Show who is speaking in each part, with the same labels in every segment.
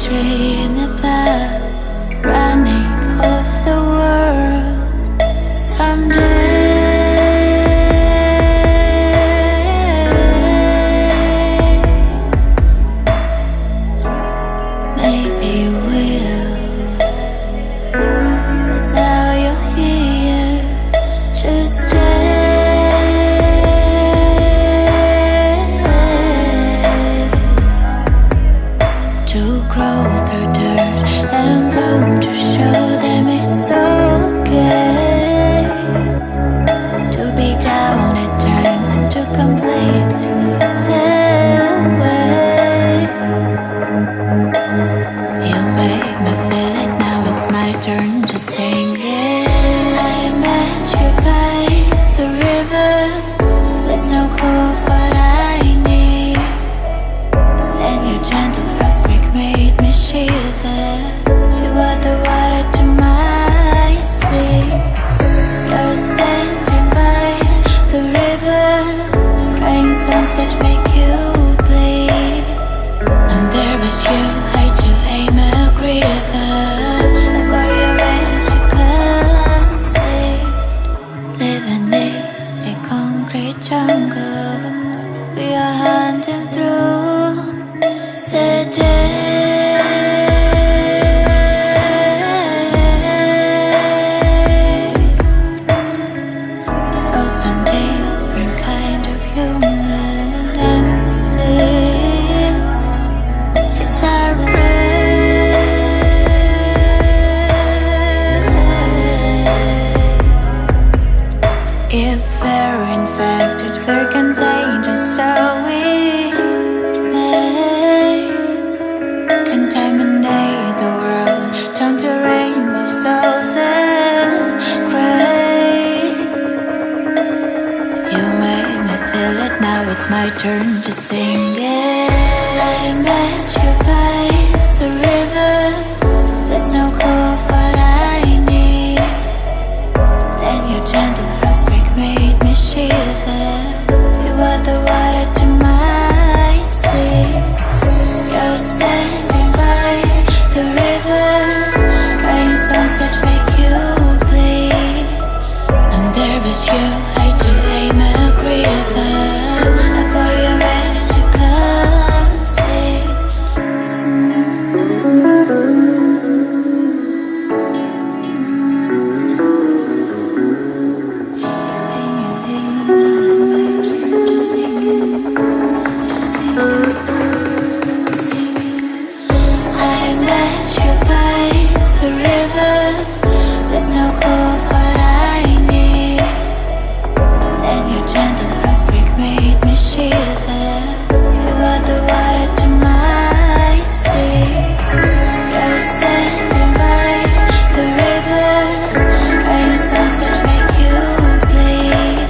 Speaker 1: dream about running off the world someday. Maybe you will, but now you're here to stay. To grow through dirt and bloom, to show them it's okay to be down at times and to completely lose their way. You make me feel it, now it's my turn to sing it. I met you by the river, there's no clue of what I need. Then your gentle earthquake made me shiver. You are the water to my sea. You're standing by the river, crying songs that make you bleed. And there is you, I do aim a river, a warrior ready to concede. Living the concrete jungle, we are hunting through the day. For some different kind of human embassy, it's our race. If we're infected, we're contagious, so we may contaminate the world, turn to rainbows all the gray. You made me feel it, now it's my turn to sing it. I met you by the river, there's no clue of what I need. Then your gentle earthquake made me shiver. You are the water to my sea. You're standing by the river, writing songs that make you bleed. And there is you, I do aim a river, a warrior ready to concede. There's no clue of what I need. Then your gentle earthquake made me shiver. You are the water to my sea. You're standing by the river, writing songs that make you bleed.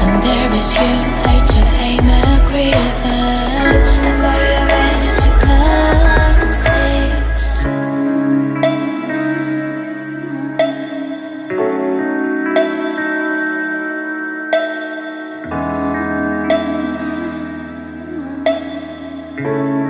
Speaker 1: And there is you, I do aim a river, a warrior ready to concede. Thank you.